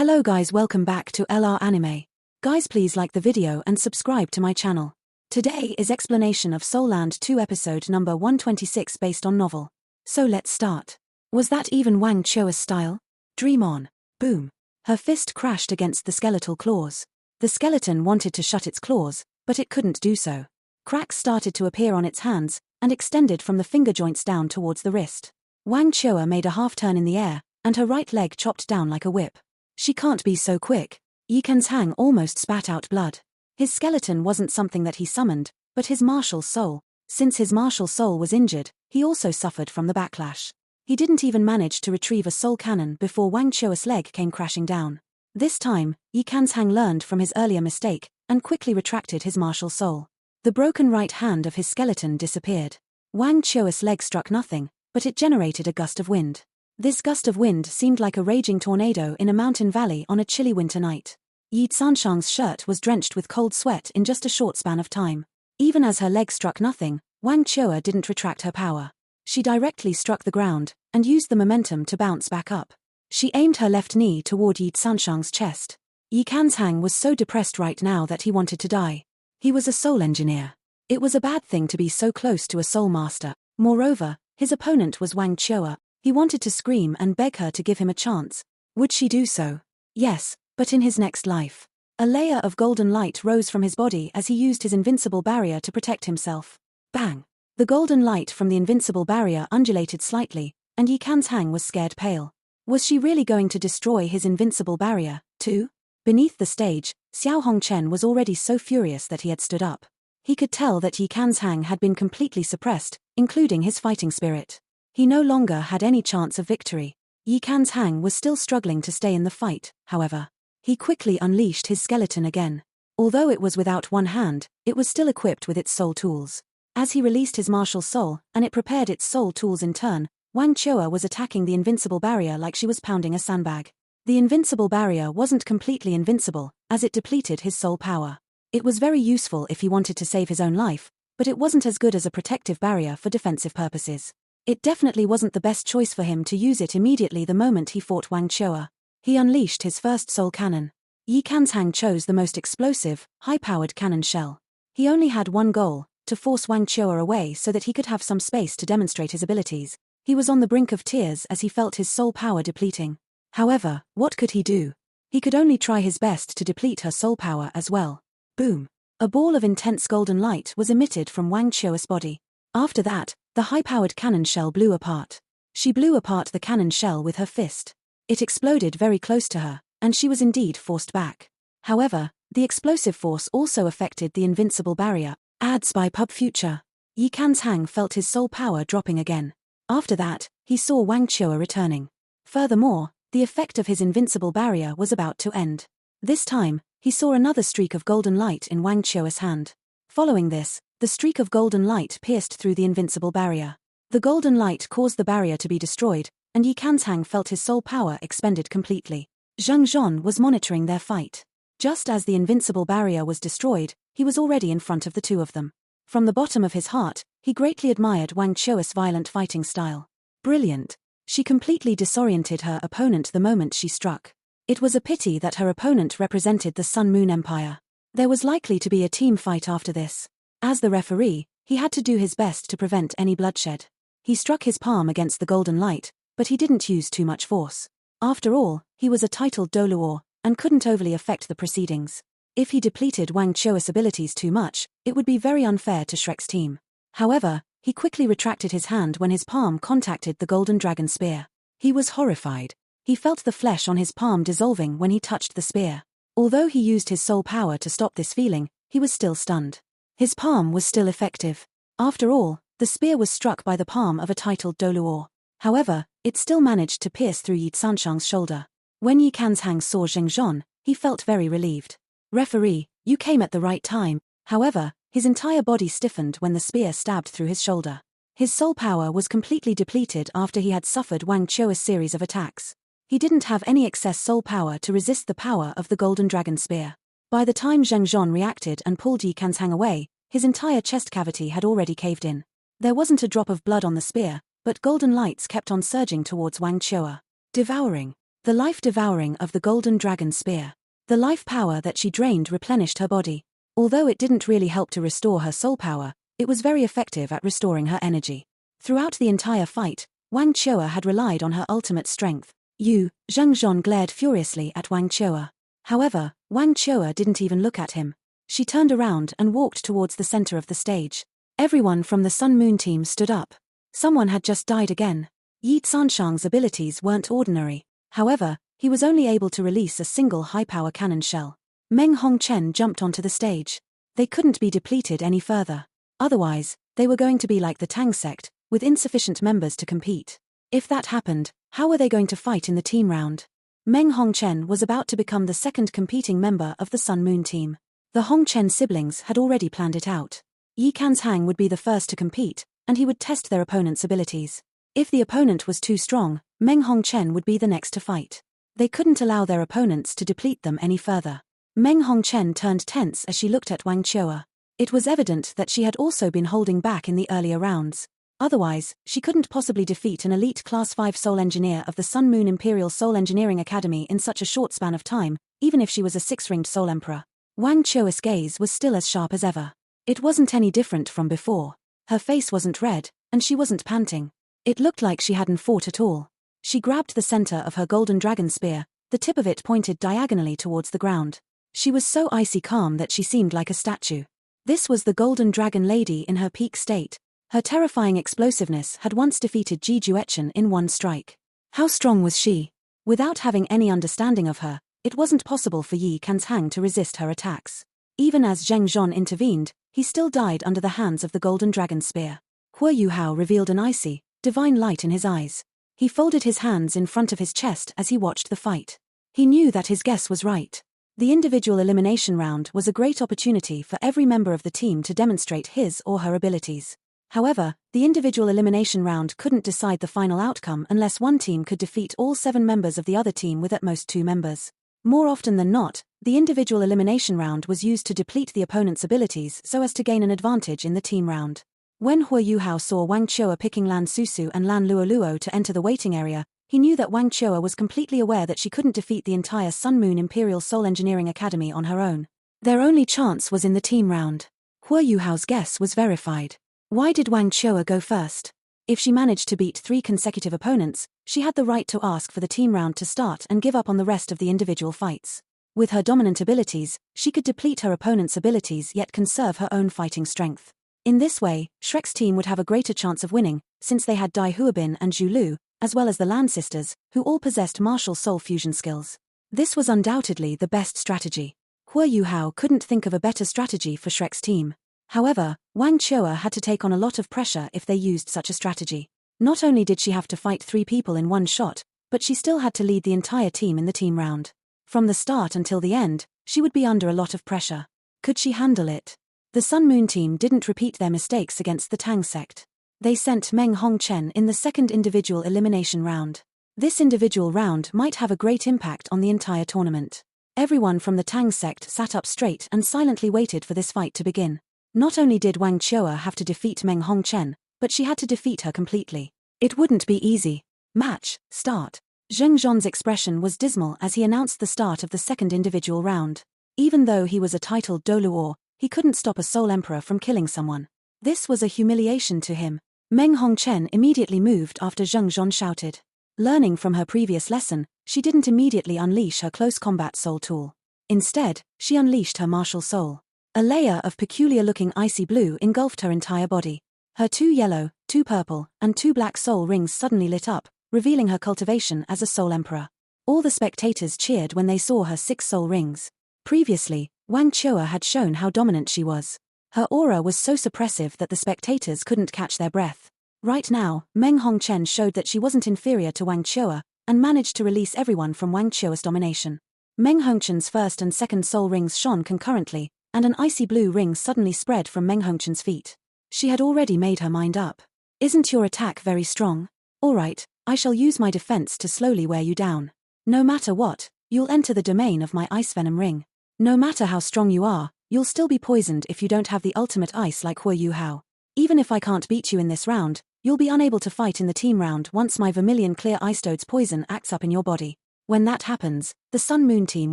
Hello guys, welcome back to LR Anime. Guys, please like the video and subscribe to my channel. Today is explanation of Soul Land 2 episode number 126 based on novel. So let's start. Was that even Wang Choa's style? Dream on. Boom. Her fist crashed against the skeletal claws. The skeleton wanted to shut its claws, but it couldn't do so. Cracks started to appear on its hands, and extended from the finger joints down towards the wrist. Wang Choa made a half turn in the air, and her right leg chopped down like a whip. She can't be so quick. Tang almost spat out blood. His skeleton wasn't something that he summoned, but his martial soul. Since his martial soul was injured, he also suffered from the backlash. He didn't even manage to retrieve a soul cannon before Wang Choa's leg came crashing down. This time, Tang learned from his earlier mistake, and quickly retracted his martial soul. The broken right hand of his skeleton disappeared. Wang Choa's leg struck nothing, but it generated a gust of wind. This gust of wind seemed like a raging tornado in a mountain valley on a chilly winter night. Yi Sanshang's shirt was drenched with cold sweat in just a short span of time. Even as her leg struck nothing, Wang Choa didn't retract her power. She directly struck the ground, and used the momentum to bounce back up. She aimed her left knee toward Yi Sanshang's chest. Tang was so depressed right now that he wanted to die. He was a soul engineer. It was a bad thing to be so close to a soul master. Moreover, his opponent was Wang Choa. He wanted to scream and beg her to give him a chance. Would she do so? Yes, but in his next life. A layer of golden light rose from his body as he used his invincible barrier to protect himself. Bang! The golden light from the invincible barrier undulated slightly, and Tang was scared pale. Was she really going to destroy his invincible barrier, too? Beneath the stage, Xiao Hongchen was already so furious that he had stood up. He could tell that Tang had been completely suppressed, including his fighting spirit. He no longer had any chance of victory. Tang was still struggling to stay in the fight, however. He quickly unleashed his skeleton again. Although it was without one hand, it was still equipped with its soul tools. As he released his martial soul, and it prepared its soul tools in turn, Wang Choa was attacking the invincible barrier like she was pounding a sandbag. The invincible barrier wasn't completely invincible, as it depleted his soul power. It was very useful if he wanted to save his own life, but it wasn't as good as a protective barrier for defensive purposes. It definitely wasn't the best choice for him to use it immediately the moment he fought Wang Choa. He unleashed his first soul cannon. Tang chose the most explosive, high-powered cannon shell. He only had one goal, to force Wang Choa away so that he could have some space to demonstrate his abilities. He was on the brink of tears as he felt his soul power depleting. However, what could he do? He could only try his best to deplete her soul power as well. Boom! A ball of intense golden light was emitted from Wang Choa's body. After that, the high-powered cannon shell blew apart. She blew apart the cannon shell with her fist. It exploded very close to her, and she was indeed forced back. However, the explosive force also affected the invincible barrier. Ads by Pub Future. Tang felt his soul power dropping again. After that, he saw Wang Choa returning. Furthermore, the effect of his invincible barrier was about to end. This time, he saw another streak of golden light in Wang Choa's hand. Following this, the streak of golden light pierced through the invincible barrier. The golden light caused the barrier to be destroyed, and Tang felt his soul power expended completely. Zheng Zhon was monitoring their fight. Just as the invincible barrier was destroyed, he was already in front of the two of them. From the bottom of his heart, he greatly admired Wang Choa's violent fighting style. Brilliant. She completely disoriented her opponent the moment she struck. It was a pity that her opponent represented the Sun Moon Empire. There was likely to be a team fight after this. As the referee, he had to do his best to prevent any bloodshed. He struck his palm against the golden light, but he didn't use too much force. After all, he was a titled Doluor, and couldn't overly affect the proceedings. If he depleted Wang Choa's abilities too much, it would be very unfair to Shrek's team. However, he quickly retracted his hand when his palm contacted the golden dragon spear. He was horrified. He felt the flesh on his palm dissolving when he touched the spear. Although he used his soul power to stop this feeling, he was still stunned. His palm was still effective. After all, the spear was struck by the palm of a titled Doluor. However, it still managed to pierce through Yi Sanshang's shoulder. When Tang saw Zheng Zhon, he felt very relieved. Referee, you came at the right time. However, his entire body stiffened when the spear stabbed through his shoulder. His soul power was completely depleted after he had suffered Wang Choa's series of attacks. He didn't have any excess soul power to resist the power of the golden dragon spear. By the time Zheng Zhon reacted and pulled Tang away, his entire chest cavity had already caved in. There wasn't a drop of blood on the spear, but golden lights kept on surging towards Wang Choa. Devouring. The life devouring of the golden dragon spear. The life power that she drained replenished her body. Although it didn't really help to restore her soul power, it was very effective at restoring her energy. Throughout the entire fight, Wang Chua had relied on her ultimate strength. Zheng Zhon glared furiously at Wang Chua. However, Wang Chua didn't even look at him. She turned around and walked towards the center of the stage. Everyone from the Sun Moon team stood up. Someone had just died again. Yi Sanshang's abilities weren't ordinary. However, he was only able to release a single high-power cannon shell. Meng Hongchen jumped onto the stage. They couldn't be depleted any further. Otherwise, they were going to be like the Tang sect, with insufficient members to compete. If that happened, how were they going to fight in the team round? Meng Hongchen was about to become the second competing member of the Sun Moon team. The Hongchen siblings had already planned it out. Yi Kanzhang would be the first to compete, and he would test their opponent's abilities. If the opponent was too strong, Meng Hongchen would be the next to fight. They couldn't allow their opponents to deplete them any further. Meng Hongchen turned tense as she looked at Wang Chua. It was evident that she had also been holding back in the earlier rounds. Otherwise, she couldn't possibly defeat an elite Class 5 soul engineer of the Sun Moon Imperial Soul Engineering Academy in such a short span of time, even if she was a six-ringed soul emperor. Wang Chua's gaze was still as sharp as ever. It wasn't any different from before. Her face wasn't red, and she wasn't panting. It looked like she hadn't fought at all. She grabbed the center of her golden dragon spear, the tip of it pointed diagonally towards the ground. She was so icy calm that she seemed like a statue. This was the golden dragon lady in her peak state. Her terrifying explosiveness had once defeated Ji Juechen in one strike. How strong was she? Without having any understanding of her, it wasn't possible for Yi Kanzhang to resist her attacks. Even as Zheng Zhon intervened, he still died under the hands of the golden dragon spear. Huo Yuhao revealed an icy, divine light in his eyes. He folded his hands in front of his chest as he watched the fight. He knew that his guess was right. The individual elimination round was a great opportunity for every member of the team to demonstrate his or her abilities. However, the individual elimination round couldn't decide the final outcome unless one team could defeat all 7 members of the other team with at most 2 members. More often than not, the individual elimination round was used to deplete the opponent's abilities so as to gain an advantage in the team round. When Huo Yuhao saw Wang Chua picking Lan Susu and Lan Luoluo to enter the waiting area, he knew that Wang Chua was completely aware that she couldn't defeat the entire Sun Moon Imperial Soul Engineering Academy on her own. Their only chance was in the team round. Huo Yuhao's guess was verified. Why did Wang Chua go first? If she managed to beat 3 consecutive opponents, she had the right to ask for the team round to start and give up on the rest of the individual fights. With her dominant abilities, she could deplete her opponent's abilities yet conserve her own fighting strength. In this way, Shrek's team would have a greater chance of winning, since they had Dai Huabin and Zhu Lu, as well as the Lan sisters, who all possessed martial soul fusion skills. This was undoubtedly the best strategy. Huo Yuhao couldn't think of a better strategy for Shrek's team. However, Wang Chua had to take on a lot of pressure if they used such a strategy. Not only did she have to fight 3 people in one shot, but she still had to lead the entire team in the team round. From the start until the end, she would be under a lot of pressure. Could she handle it? The Sun Moon team didn't repeat their mistakes against the Tang sect. They sent Meng Hongchen in the second individual elimination round. This individual round might have a great impact on the entire tournament. Everyone from the Tang sect sat up straight and silently waited for this fight to begin. Not only did Wang Chua have to defeat Meng Hongchen, but she had to defeat her completely. It wouldn't be easy. Match, start. Zheng Zhon's expression was dismal as he announced the start of the second individual round. Even though he was a titled Doluo, he couldn't stop a Soul Emperor from killing someone. This was a humiliation to him. Meng Hongchen immediately moved after Zheng Zhon shouted. Learning from her previous lesson, she didn't immediately unleash her close combat soul tool. Instead, she unleashed her martial soul. A layer of peculiar-looking icy blue engulfed her entire body. Her 2 yellow, 2 purple, and 2 black soul rings suddenly lit up, revealing her cultivation as a soul emperor. All the spectators cheered when they saw her 6 soul rings. Previously, Wang Chua had shown how dominant she was. Her aura was so suppressive that the spectators couldn't catch their breath. Right now, Meng Hongchen showed that she wasn't inferior to Wang Chua, and managed to release everyone from Wang Chua's domination. Meng Hongchen's first and second soul rings shone concurrently, and an icy blue ring suddenly spread from Meng Hongchen's feet. She had already made her mind up. Isn't your attack very strong? Alright, I shall use my defense to slowly wear you down. No matter what, you'll enter the domain of my ice venom ring. No matter how strong you are, you'll still be poisoned if you don't have the ultimate ice like Huo Yuhao. Even if I can't beat you in this round, you'll be unable to fight in the team round once my vermilion clear ice toad's poison acts up in your body. When that happens, the Sun Moon team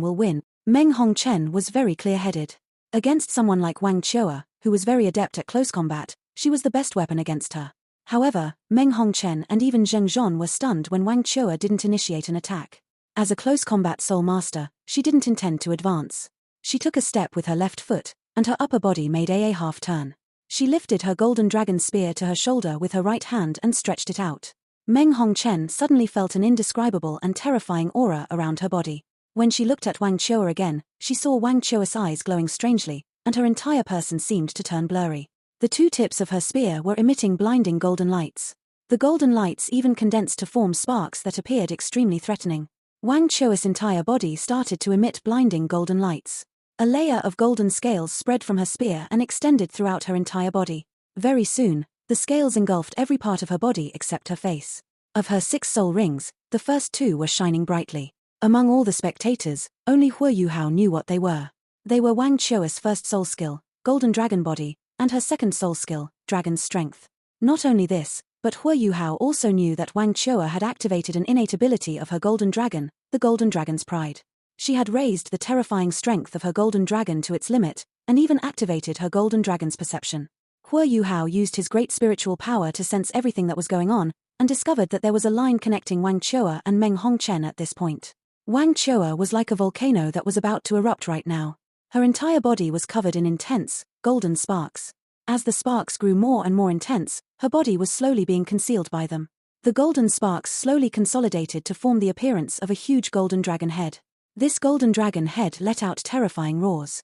will win. Meng Hongchen was very clear-headed. Against someone like Wang Chua, who was very adept at close combat, she was the best weapon against her. However, Meng Hongchen and even Zheng Zhon were stunned when Wang Chua didn't initiate an attack. As a close combat soul master, she didn't intend to advance. She took a step with her left foot, and her upper body made a half-turn. She lifted her golden dragon spear to her shoulder with her right hand and stretched it out. Meng Hongchen suddenly felt an indescribable and terrifying aura around her body. When she looked at Wang Chua again, she saw Wang Chua's eyes glowing strangely, and her entire person seemed to turn blurry. The two tips of her spear were emitting blinding golden lights. The golden lights even condensed to form sparks that appeared extremely threatening. Wang Chua's entire body started to emit blinding golden lights. A layer of golden scales spread from her spear and extended throughout her entire body. Very soon, the scales engulfed every part of her body except her face. Of her 6 soul rings, the first 2 were shining brightly. Among all the spectators, only Hu Yuhao knew what they were. They were Wang Chua's first soul skill, Golden Dragon Body, and her second soul skill, Dragon's Strength. Not only this, but Hu Yuhao also knew that Wang Chua had activated an innate ability of her Golden Dragon, the Golden Dragon's Pride. She had raised the terrifying strength of her Golden Dragon to its limit, and even activated her Golden Dragon's perception. Hu Yuhao used his great spiritual power to sense everything that was going on, and discovered that there was a line connecting Wang Chua and Meng Hongchen at this point. Wang Chua was like a volcano that was about to erupt right now. Her entire body was covered in intense, golden sparks. As the sparks grew more and more intense, her body was slowly being concealed by them. The golden sparks slowly consolidated to form the appearance of a huge golden dragon head. This golden dragon head let out terrifying roars.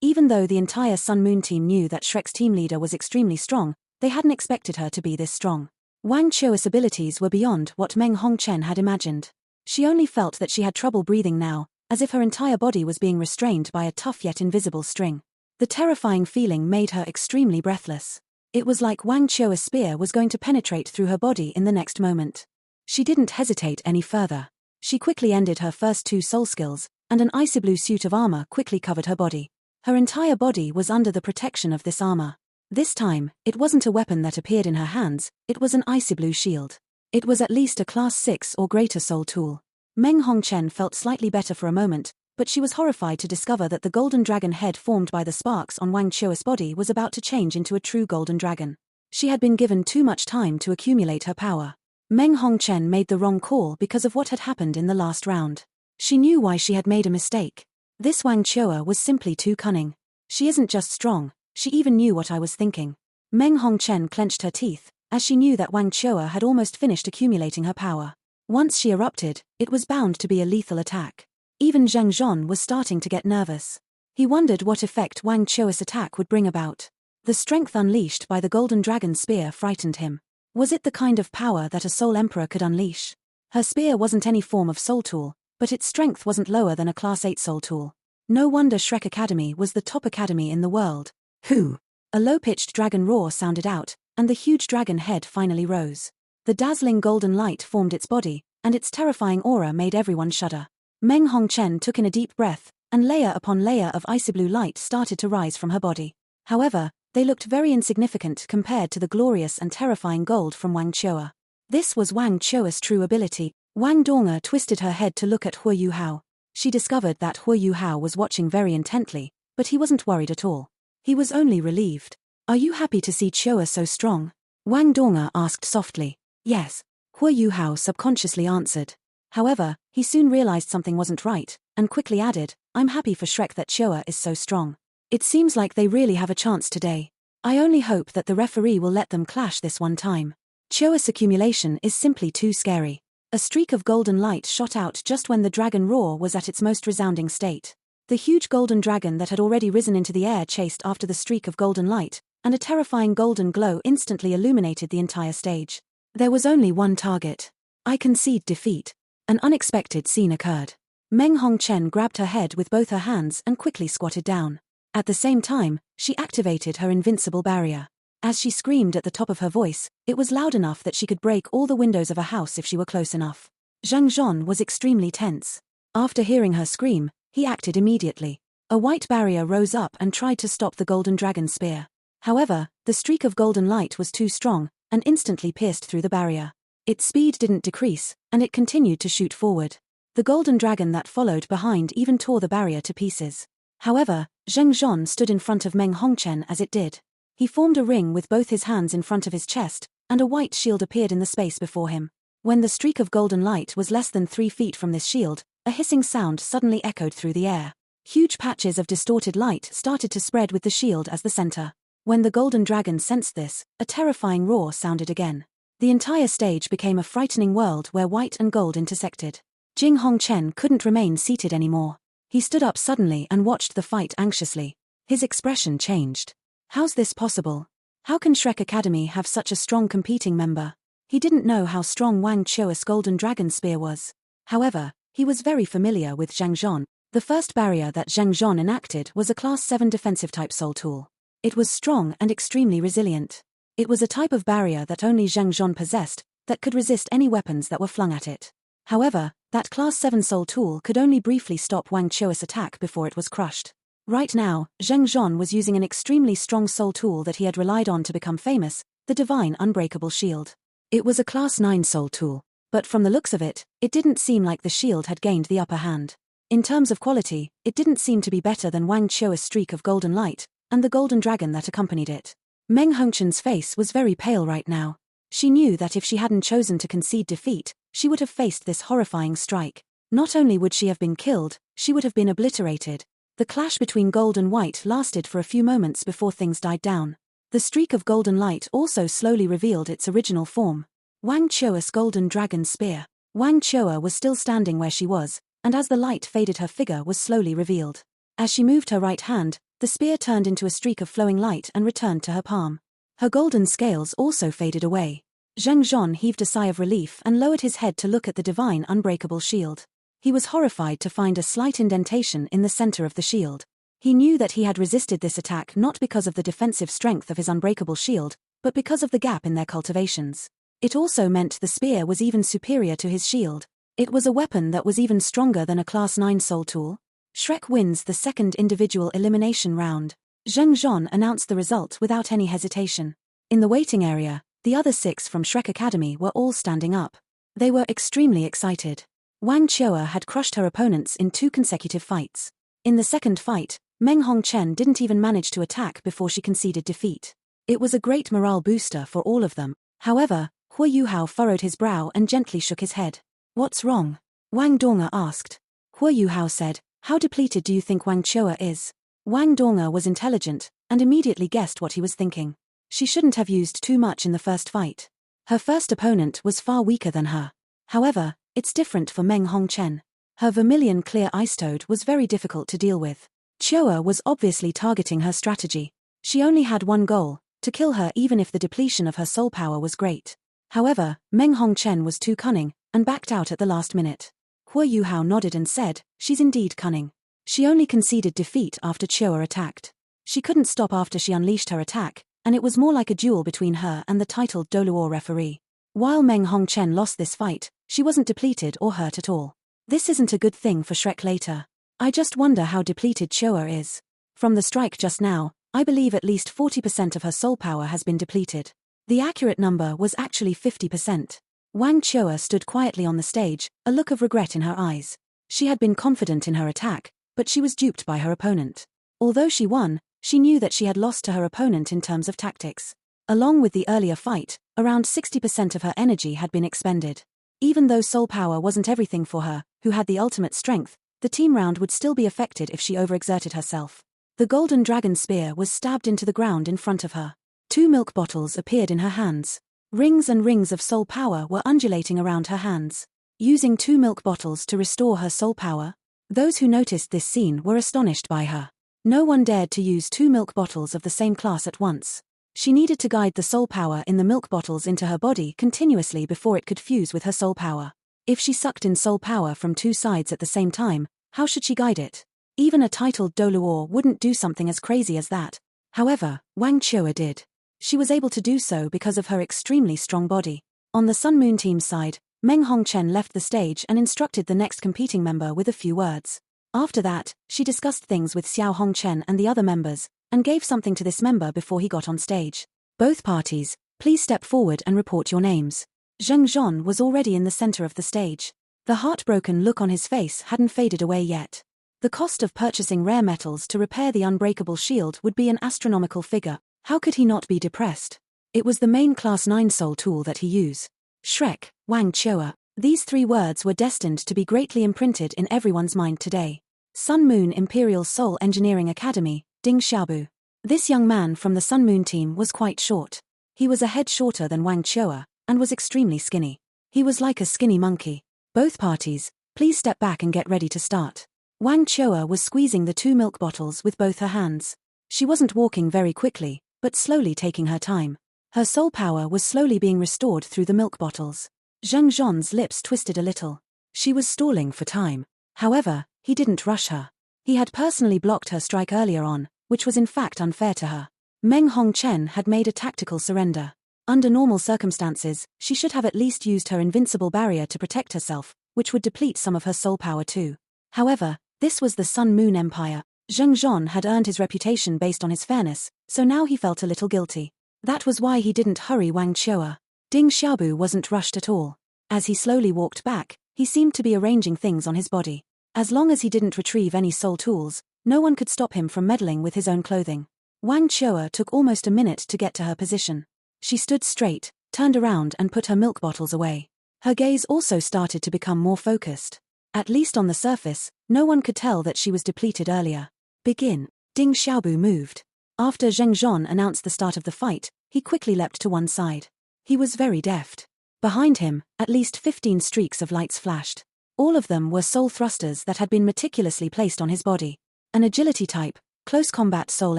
Even though the entire Sun Moon team knew that Shrek's team leader was extremely strong, they hadn't expected her to be this strong. Wang Chua's abilities were beyond what Meng Hongchen had imagined. She only felt that she had trouble breathing now, as if her entire body was being restrained by a tough yet invisible string. The terrifying feeling made her extremely breathless. It was like Wang Chua's spear was going to penetrate through her body in the next moment. She didn't hesitate any further. She quickly ended her first 2 soul skills, and an icy blue suit of armor quickly covered her body. Her entire body was under the protection of this armor. This time, it wasn't a weapon that appeared in her hands, it was an icy blue shield. It was at least a class 6 or greater soul tool. Meng Hongchen felt slightly better for a moment, but she was horrified to discover that the golden dragon head formed by the sparks on Wang Chua's body was about to change into a true golden dragon. She had been given too much time to accumulate her power. Meng Hongchen made the wrong call because of what had happened in the last round. She knew why she had made a mistake. This Wang Chua was simply too cunning. She isn't just strong, she even knew what I was thinking. Meng Hongchen clenched her teeth, as she knew that Wang Chua had almost finished accumulating her power. Once she erupted, it was bound to be a lethal attack. Even Zheng Zhon was starting to get nervous. He wondered what effect Wang Chua's attack would bring about. The strength unleashed by the golden dragon spear frightened him. Was it the kind of power that a soul emperor could unleash? Her spear wasn't any form of soul tool, but its strength wasn't lower than a class 8 soul tool. No wonder Shrek Academy was the top academy in the world. Who? A low-pitched dragon roar sounded out, and the huge dragon head finally rose. The dazzling golden light formed its body, and its terrifying aura made everyone shudder. Meng Hongchen took in a deep breath, and layer upon layer of icy blue light started to rise from her body. However, they looked very insignificant compared to the glorious and terrifying gold from Wang Chua. This was Wang Chua's true ability. Wang Donga twisted her head to look at Hu Yuhao. She discovered that Hu Yuhao was watching very intently, but he wasn't worried at all. He was only relieved. "Are you happy to see Chua so strong?" Wang Donga asked softly. "Yes," Hu Yuhao subconsciously answered. However, he soon realized something wasn't right, and quickly added, "I'm happy for Shrek that Chua is so strong. It seems like they really have a chance today. I only hope that the referee will let them clash this one time. Chua's accumulation is simply too scary." A streak of golden light shot out just when the dragon roar was at its most resounding state. The huge golden dragon that had already risen into the air chased after the streak of golden light, and a terrifying golden glow instantly illuminated the entire stage. There was only one target. "I concede defeat." An unexpected scene occurred. Meng Hongchen grabbed her head with both her hands and quickly squatted down. At the same time, she activated her invincible barrier. As she screamed at the top of her voice, it was loud enough that she could break all the windows of a house if she were close enough. Zheng Zhon was extremely tense. After hearing her scream, he acted immediately. A white barrier rose up and tried to stop the golden dragon spear. However, the streak of golden light was too strong, and instantly pierced through the barrier. Its speed didn't decrease, and it continued to shoot forward. The golden dragon that followed behind even tore the barrier to pieces. However, Zheng Zhan stood in front of Meng Hongchen as it did. He formed a ring with both his hands in front of his chest, and a white shield appeared in the space before him. When the streak of golden light was less than 3 feet from this shield, a hissing sound suddenly echoed through the air. Huge patches of distorted light started to spread with the shield as the center. When the golden dragon sensed this, a terrifying roar sounded again. The entire stage became a frightening world where white and gold intersected. Jing Hongchen couldn't remain seated anymore. He stood up suddenly and watched the fight anxiously. His expression changed. How's this possible? How can Shrek Academy have such a strong competing member? He didn't know how strong Wang Chua's golden dragon spear was. However, he was very familiar with Zhang Zhan. The first barrier that Zhang Zhan enacted was a Class 7 defensive type soul tool. It was strong and extremely resilient. It was a type of barrier that only Zhang Zhan possessed, that could resist any weapons that were flung at it. However, that Class 7 soul tool could only briefly stop Wang Chua's attack before it was crushed. Right now, Zheng Zhan was using an extremely strong soul tool that he had relied on to become famous, the Divine Unbreakable Shield. It was a Class 9 soul tool, but from the looks of it, it didn't seem like the shield had gained the upper hand. In terms of quality, it didn't seem to be better than Wang Chua's streak of golden light, and the golden dragon that accompanied it. Meng Hongchen's face was very pale right now. She knew that if she hadn't chosen to concede defeat, she would have faced this horrifying strike. Not only would she have been killed, she would have been obliterated. The clash between gold and white lasted for a few moments before things died down. The streak of golden light also slowly revealed its original form. Wang Chua's golden dragon spear. Wang Chua was still standing where she was, and as the light faded her figure was slowly revealed. As she moved her right hand, the spear turned into a streak of flowing light and returned to her palm. Her golden scales also faded away. Zheng Zhan heaved a sigh of relief and lowered his head to look at the divine unbreakable shield. He was horrified to find a slight indentation in the center of the shield. He knew that he had resisted this attack not because of the defensive strength of his unbreakable shield, but because of the gap in their cultivations. It also meant the spear was even superior to his shield. It was a weapon that was even stronger than a Class 9 soul tool. Shrek wins the second individual elimination round. Zheng Zhan announced the result without any hesitation. In the waiting area, the other 6 from Shrek Academy were all standing up. They were extremely excited. Wang Chua had crushed her opponents in 2 consecutive fights. In the second fight, Meng Hongchen didn't even manage to attack before she conceded defeat. It was a great morale booster for all of them. However, Hu Yuhao furrowed his brow and gently shook his head. What's wrong? Wang Donga asked. Hu Yuhao said, how depleted do you think Wang Chua is? Wang Donga was intelligent, and immediately guessed what he was thinking. She shouldn't have used too much in the first fight. Her first opponent was far weaker than her. However, it's different for Meng Hongchen. Her vermilion clear ice toad was very difficult to deal with. Chua was obviously targeting her strategy. She only had one goal, to kill her even if the depletion of her soul power was great. However, Meng Hongchen was too cunning, and backed out at the last minute. Hu Yuhao nodded and said, she's indeed cunning. She only conceded defeat after Chua attacked. She couldn't stop after she unleashed her attack, and it was more like a duel between her and the titled Doluo referee. While Meng Hongchen lost this fight, she wasn't depleted or hurt at all. This isn't a good thing for Shrek later. I just wonder how depleted Chua is. From the strike just now, I believe at least 40% of her soul power has been depleted. The accurate number was actually 50%. Wang Chua stood quietly on the stage, a look of regret in her eyes. She had been confident in her attack, but she was duped by her opponent. Although she won, she knew that she had lost to her opponent in terms of tactics. Along with the earlier fight, around 60% of her energy had been expended. Even though soul power wasn't everything for her, who had the ultimate strength, the team round would still be affected if she overexerted herself. The golden dragon spear was stabbed into the ground in front of her. 2 milk bottles appeared in her hands. Rings and rings of soul power were undulating around her hands. Using 2 milk bottles to restore her soul power? Those who noticed this scene were astonished by her. No one dared to use 2 milk bottles of the same class at once. She needed to guide the soul power in the milk bottles into her body continuously before it could fuse with her soul power. If she sucked in soul power from 2 sides at the same time, how should she guide it? Even a titled Doluo wouldn't do something as crazy as that. However, Wang Chua did. She was able to do so because of her extremely strong body. On the Sun Moon team's side, Meng Hongchen left the stage and instructed the next competing member with a few words. After that, she discussed things with Xiao Hongchen and the other members, and gave something to this member before he got on stage. Both parties, please step forward and report your names. Zheng Zhan was already in the center of the stage. The heartbroken look on his face hadn't faded away yet. The cost of purchasing rare metals to repair the unbreakable shield would be an astronomical figure. How could he not be depressed? It was the main Class 9 soul tool that he used. Shrek, Wang Chua. These 3 words were destined to be greatly imprinted in everyone's mind today. Sun Moon Imperial Soul Engineering Academy, Ding Xiaobu. This young man from the Sun Moon team was quite short. He was a head shorter than Wang Chua, and was extremely skinny. He was like a skinny monkey. Both parties, please step back and get ready to start. Wang Chua was squeezing the 2 milk bottles with both her hands. She wasn't walking very quickly, but slowly taking her time. Her soul power was slowly being restored through the milk bottles. Zheng Zhon's lips twisted a little. She was stalling for time. However, he didn't rush her. He had personally blocked her strike earlier on, which was in fact unfair to her. Meng Hongchen had made a tactical surrender. Under normal circumstances, she should have at least used her invincible barrier to protect herself, which would deplete some of her soul power too. However, this was the Sun Moon Empire. Zheng Zhon had earned his reputation based on his fairness, so now he felt a little guilty. That was why he didn't hurry Wang Chua. Ding Xiaobu wasn't rushed at all. As he slowly walked back, he seemed to be arranging things on his body. As long as he didn't retrieve any soul tools, no one could stop him from meddling with his own clothing. Wang Chua took almost a minute to get to her position. She stood straight, turned around and put her milk bottles away. Her gaze also started to become more focused. At least on the surface, no one could tell that she was depleted earlier. Begin. Ding Xiaobu moved. After Zheng Zhon announced the start of the fight, he quickly leapt to one side. He was very deft. Behind him, at least 15 streaks of lights flashed. All of them were soul thrusters that had been meticulously placed on his body. An agility type, close combat soul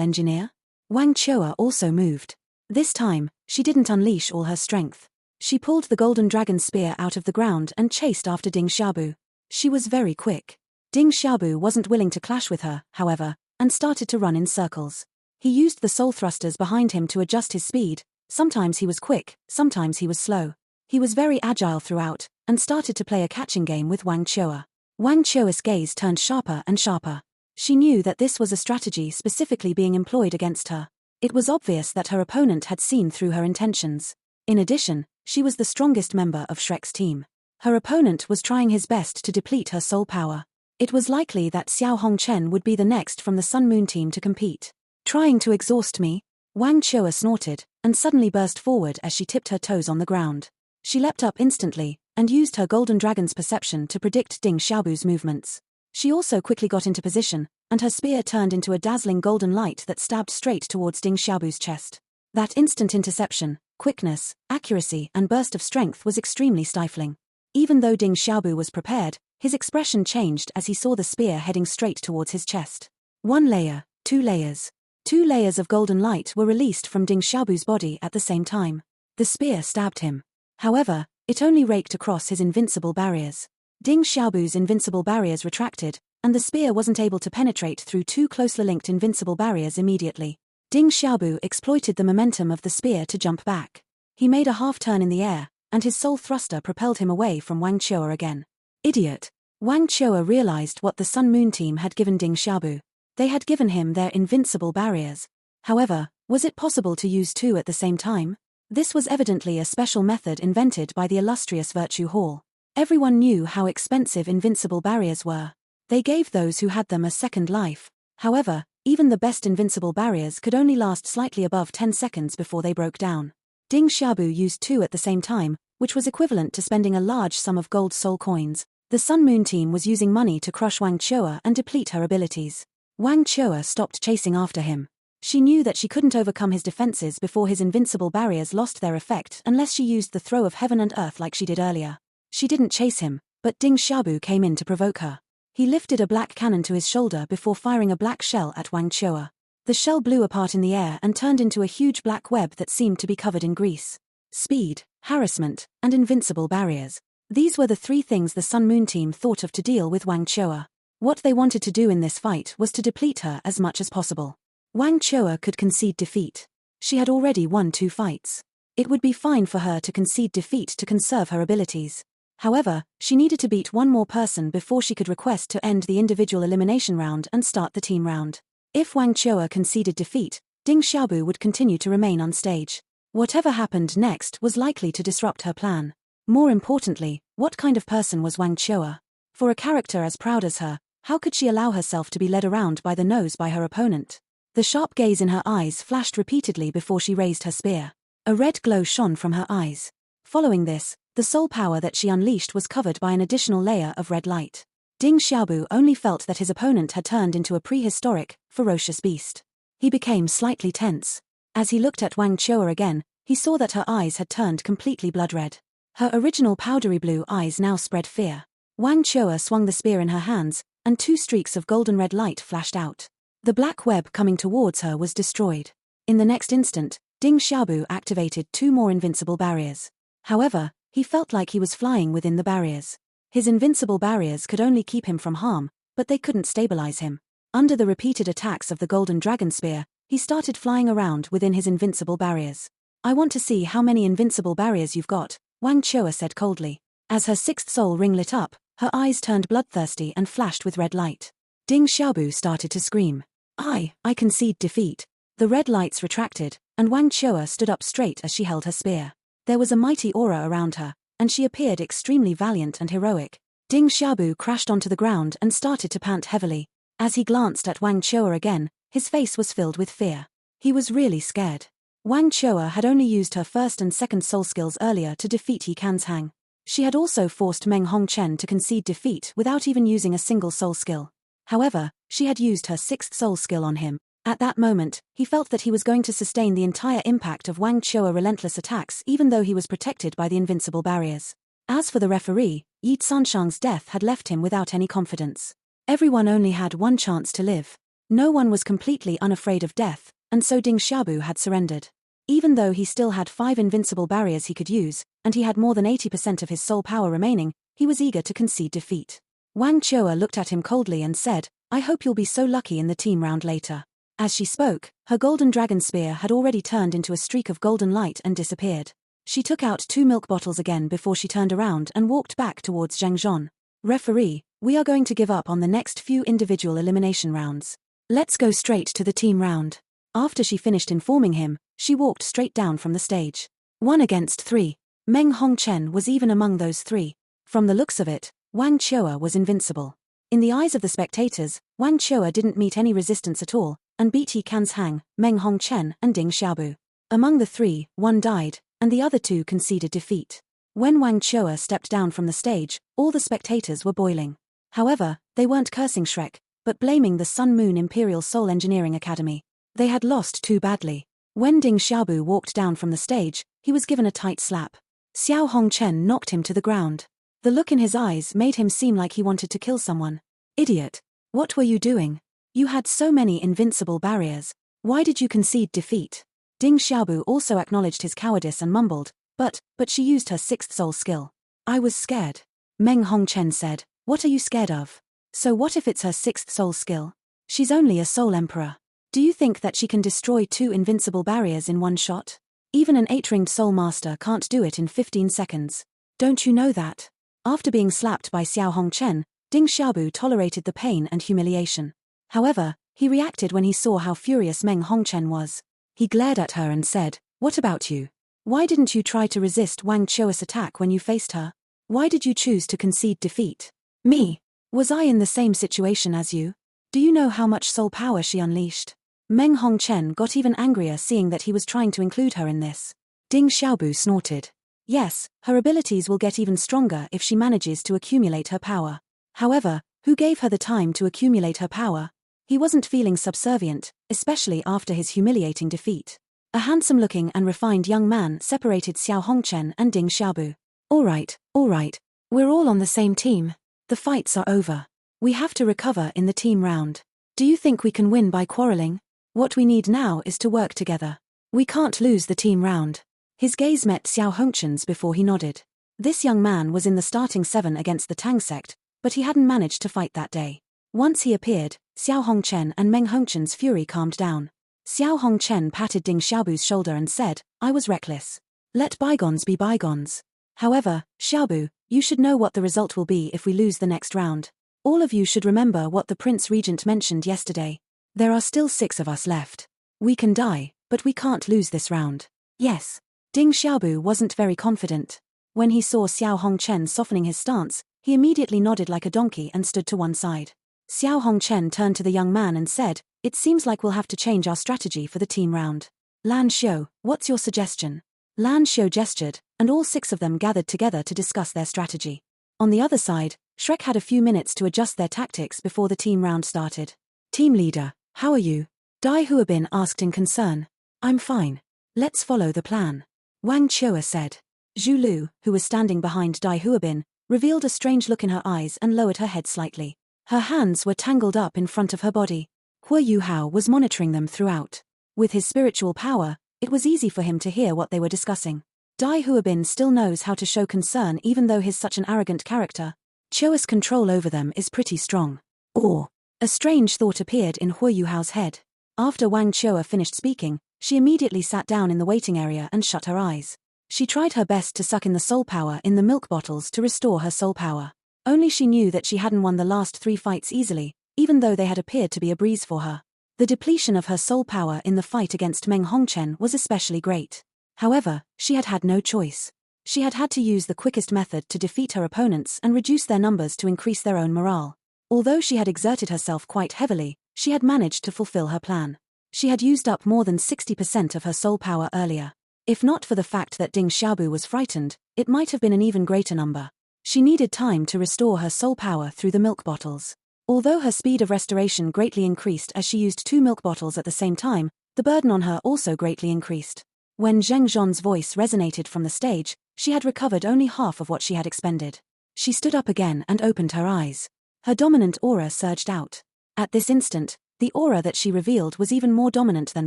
engineer? Wang Chua also moved. This time, she didn't unleash all her strength. She pulled the golden dragon spear out of the ground and chased after Ding Xiaobu. She was very quick. Ding Xiaobu wasn't willing to clash with her, however, and started to run in circles. He used the soul thrusters behind him to adjust his speed. Sometimes he was quick, sometimes he was slow. He was very agile throughout, and started to play a catching game with Wang Chua. Wang Chua's gaze turned sharper and sharper. She knew that this was a strategy specifically being employed against her. It was obvious that her opponent had seen through her intentions. In addition, she was the strongest member of Shrek's team. Her opponent was trying his best to deplete her soul power. It was likely that Xiao Hongchen would be the next from the Sun Moon team to compete. Trying to exhaust me? Wang Chua snorted, and suddenly burst forward as she tipped her toes on the ground. She leapt up instantly, and used her golden dragon's perception to predict Ding Xiaobu's movements. She also quickly got into position, and her spear turned into a dazzling golden light that stabbed straight towards Ding Xiaobu's chest. That instant interception, quickness, accuracy and burst of strength was extremely stifling. Even though Ding Xiaobu was prepared, his expression changed as he saw the spear heading straight towards his chest. 1 layer, 2 layers. 2 layers of golden light were released from Ding Xiaobu's body at the same time. The spear stabbed him. However, it only raked across his invincible barriers. Ding Xiaobu's invincible barriers retracted, and the spear wasn't able to penetrate through 2 closely linked invincible barriers immediately. Ding Xiaobu exploited the momentum of the spear to jump back. He made a half-turn in the air, and his soul thruster propelled him away from Wang Chua again. Idiot! Wang Chua realized what the Sun Moon team had given Ding Xiaobu. They had given him their invincible barriers. However, was it possible to use 2 at the same time? This was evidently a special method invented by the illustrious Virtue Hall. Everyone knew how expensive invincible barriers were. They gave those who had them a second life. However, even the best invincible barriers could only last slightly above 10 seconds before they broke down. Ding Xiaobu used 2 at the same time, which was equivalent to spending a large sum of gold soul coins. The Sun Moon team was using money to crush Wang Chua and deplete her abilities. Wang Chua stopped chasing after him. She knew that she couldn't overcome his defenses before his invincible barriers lost their effect unless she used the throw of heaven and earth like she did earlier. She didn't chase him, but Ding Xiaobu came in to provoke her. He lifted a black cannon to his shoulder before firing a black shell at Wang Chua. The shell blew apart in the air and turned into a huge black web that seemed to be covered in grease. Speed, harassment, and invincible barriers. These were the 3 things the Sun Moon team thought of to deal with Wang Chua. What they wanted to do in this fight was to deplete her as much as possible. Wang Chua could concede defeat. She had already won 2 fights. It would be fine for her to concede defeat to conserve her abilities. However, she needed to beat 1 more person before she could request to end the individual elimination round and start the team round. If Wang Chua conceded defeat, Ding Xiaobu would continue to remain on stage. Whatever happened next was likely to disrupt her plan. More importantly, what kind of person was Wang Chua? For a character as proud as her, how could she allow herself to be led around by the nose by her opponent? The sharp gaze in her eyes flashed repeatedly before she raised her spear. A red glow shone from her eyes. Following this, the soul power that she unleashed was covered by an additional layer of red light. Ding Xiaobu only felt that his opponent had turned into a prehistoric, ferocious beast. He became slightly tense. As he looked at Wang Chua again, he saw that her eyes had turned completely blood red. Her original powdery blue eyes now spread fear. Wang Chua swung the spear in her hands, and 2 streaks of golden red light flashed out. The black web coming towards her was destroyed. In the next instant, Ding Xiaobu activated 2 more invincible barriers. However, he felt like he was flying within the barriers. His invincible barriers could only keep him from harm, but they couldn't stabilize him. Under the repeated attacks of the golden dragon spear, he started flying around within his invincible barriers. I want to see how many invincible barriers you've got, Wang Chua said coldly. As her 6th soul ring lit up, her eyes turned bloodthirsty and flashed with red light. Ding Xiaobu started to scream. I concede defeat. The red lights retracted, and Wang Chua stood up straight as she held her spear. There was a mighty aura around her, and she appeared extremely valiant and heroic. Ding Xiaobu crashed onto the ground and started to pant heavily. As he glanced at Wang Chua again, his face was filled with fear. He was really scared. Wang Chua had only used her 1st and 2nd soul skills earlier to defeat Yi Kan's Hang. She had also forced Meng Hongchen to concede defeat without even using a single soul skill. However, she had used her 6th soul skill on him. At that moment, he felt that he was going to sustain the entire impact of Wang Chua's relentless attacks even though he was protected by the invincible barriers. As for the referee, Yi Sanshang's death had left him without any confidence. Everyone only had one chance to live. No one was completely unafraid of death, and so Ding Xiaobu had surrendered. Even though he still had 5 invincible barriers he could use, and he had more than 80% of his soul power remaining, he was eager to concede defeat. Wang Chua looked at him coldly and said, I hope you'll be so lucky in the team round later. As she spoke, her golden dragon spear had already turned into a streak of golden light and disappeared. She took out 2 milk bottles again before she turned around and walked back towards Zhang Zhon. Referee, we are going to give up on the next few individual elimination rounds. Let's go straight to the team round. After she finished informing him, she walked straight down from the stage. 1 against 3. Meng Hongchen was even among those 3. From the looks of it, Wang Chua was invincible. In the eyes of the spectators, Wang Chua didn't meet any resistance at all, and beat Yi Kan's Hang, Meng Hongchen and Ding Xiaobu. Among the 3, 1 died, and the other 2 conceded defeat. When Wang Chua stepped down from the stage, all the spectators were boiling. However, they weren't cursing Shrek, but blaming the Sun Moon Imperial Soul Engineering Academy. They had lost too badly. When Ding Xiaobu walked down from the stage, he was given a tight slap. Xiao Hongchen knocked him to the ground. The look in his eyes made him seem like he wanted to kill someone. Idiot! What were you doing? You had so many invincible barriers. Why did you concede defeat? Ding Xiaobu also acknowledged his cowardice and mumbled, but she used her 6th soul skill. I was scared. Meng Hongchen said, what are you scared of? So what if it's her 6th soul skill? She's only a soul emperor. Do you think that she can destroy 2 invincible barriers in one shot? Even an 8-ringed soul master can't do it in 15 seconds. Don't you know that? After being slapped by Xiao Hongchen, Ding Xiaobu tolerated the pain and humiliation. However, he reacted when he saw how furious Meng Hongchen was. He glared at her and said, what about you? Why didn't you try to resist Wang Chua's attack when you faced her? Why did you choose to concede defeat? Me? Was I in the same situation as you? Do you know how much soul power she unleashed? Meng Hongchen got even angrier seeing that he was trying to include her in this. Ding Xiaobu snorted. Yes, her abilities will get even stronger if she manages to accumulate her power. However, who gave her the time to accumulate her power? He wasn't feeling subservient, especially after his humiliating defeat. A handsome-looking and refined young man separated Xiao Hongchen and Ding Xiaobu. All right, we're all on the same team. The fights are over. We have to recover in the team round. Do you think we can win by quarreling? What we need now is to work together. We can't lose the team round. His gaze met Xiao Hongchen's before he nodded. This young man was in the starting 7 against the Tang sect, but he hadn't managed to fight that day. Once he appeared, Xiao Hongchen and Meng Hongchen's fury calmed down. Xiao Hongchen patted Ding Xiaobu's shoulder and said, I was reckless. Let bygones be bygones. However, Xiaobu, you should know what the result will be if we lose the next round. All of you should remember what the Prince Regent mentioned yesterday. There are still 6 of us left. We can die, but we can't lose this round. Yes. Ding Xiaobu wasn't very confident. When he saw Xiao Hongchen softening his stance, he immediately nodded like a donkey and stood to one side. Xiao Hongchen turned to the young man and said, "It seems like we'll have to change our strategy for the team round. Lan Xiu, what's your suggestion?" Lan Xiu gestured, and all 6 of them gathered together to discuss their strategy. On the other side, Shrek had a few minutes to adjust their tactics before the team round started. "Team leader, how are you?" Dai Huabin asked in concern. "I'm fine. Let's follow the plan," Wang Chua said. Zhu Lu, who was standing behind Dai Huabin, revealed a strange look in her eyes and lowered her head slightly. Her hands were tangled up in front of her body. Hua Yuhao was monitoring them throughout. With his spiritual power, it was easy for him to hear what they were discussing. Dai Huabin still knows how to show concern even though he's such an arrogant character. Chua's control over them is pretty strong. Or, a strange thought appeared in Hua Yuhao's head. After Wang Chua finished speaking, she immediately sat down in the waiting area and shut her eyes. She tried her best to suck in the soul power in the milk bottles to restore her soul power. Only she knew that she hadn't won the last 3 fights easily, even though they had appeared to be a breeze for her. The depletion of her soul power in the fight against Meng Hongchen was especially great. However, she had had no choice. She had had to use the quickest method to defeat her opponents and reduce their numbers to increase their own morale. Although she had exerted herself quite heavily, she had managed to fulfill her plan. She had used up more than 60% of her soul power earlier. If not for the fact that Ding Xiaobu was frightened, it might have been an even greater number. She needed time to restore her soul power through the milk bottles. Although her speed of restoration greatly increased as she used 2 milk bottles at the same time, the burden on her also greatly increased. When Zheng Zhon's voice resonated from the stage, she had recovered only half of what she had expended. She stood up again and opened her eyes. Her dominant aura surged out. At this instant, the aura that she revealed was even more dominant than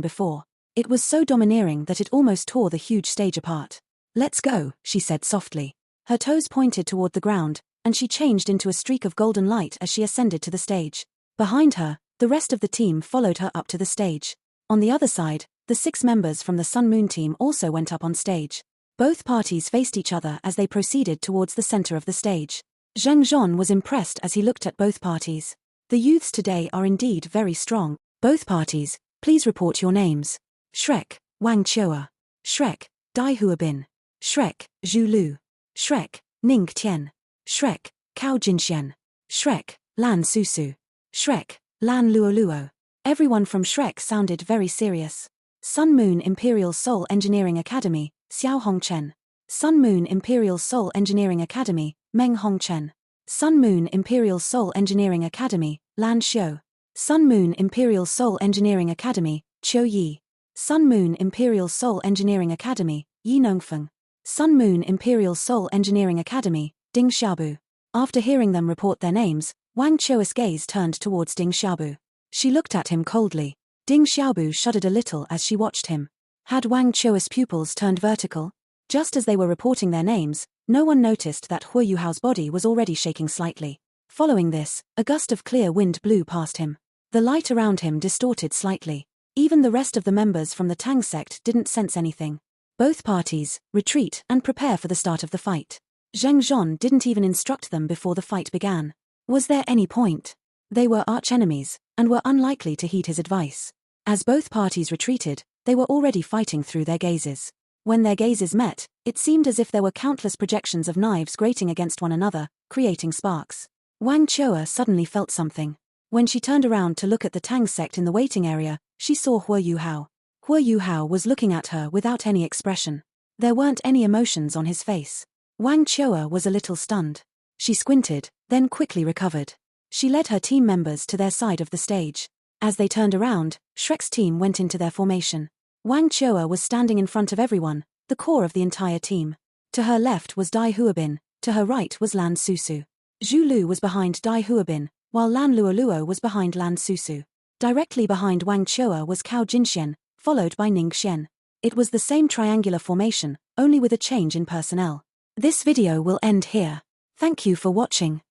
before. It was so domineering that it almost tore the huge stage apart. "Let's go," she said softly. Her toes pointed toward the ground, and she changed into a streak of golden light as she ascended to the stage. Behind her, the rest of the team followed her up to the stage. On the other side, the 6 members from the Sun Moon team also went up on stage. Both parties faced each other as they proceeded towards the center of the stage. Zheng Zhon was impressed as he looked at both parties. The youths today are indeed very strong. "Both parties, please report your names." Shrek, Wang Chua. Shrek, Dai Huabin. Shrek, Zhu Lu. Shrek, Ning Tian. Shrek, Cao Jinxian. Shrek, Lan Susu. Shrek, Lan Luoluo. Everyone from Shrek sounded very serious. Sun Moon Imperial Soul Engineering Academy, Xiao Hongchen. Sun Moon Imperial Soul Engineering Academy, Meng Hongchen. Sun Moon Imperial Soul Engineering Academy, Lan Xiu. Sun Moon Imperial Soul Engineering Academy, Qiu Yi. Sun Moon Imperial Soul Engineering Academy, Yi Nongfeng. Sun Moon Imperial Soul Engineering Academy, Ding Xiaobu. After hearing them report their names, Wang Chua's gaze turned towards Ding Xiaobu. She looked at him coldly. Ding Xiaobu shuddered a little as she watched him. Had Wang Chua's pupils turned vertical? Just as they were reporting their names, no one noticed that Hua Yuhao's body was already shaking slightly. Following this, a gust of clear wind blew past him. The light around him distorted slightly. Even the rest of the members from the Tang sect didn't sense anything. Both parties, retreat and prepare for the start of the fight. Zheng Zhon didn't even instruct them before the fight began. Was there any point? They were archenemies, and were unlikely to heed his advice. As both parties retreated, they were already fighting through their gazes. When their gazes met, it seemed as if there were countless projections of knives grating against one another, creating sparks. Wang Chua suddenly felt something. When she turned around to look at the Tang sect in the waiting area, she saw Hua Yuhao. Hua Yuhao was looking at her without any expression. There weren't any emotions on his face. Wang Chua was a little stunned. She squinted, then quickly recovered. She led her team members to their side of the stage. As they turned around, Shrek's team went into their formation. Wang Chua was standing in front of everyone, the core of the entire team. To her left was Dai Huabin, to her right was Lan Susu. Zhu Lu was behind Dai Huabin, while Lan Luoluo was behind Lan Susu. Directly behind Wang Chua was Cao Jinxian, followed by Ning Xian. It was the same triangular formation, only with a change in personnel. This video will end here. Thank you for watching.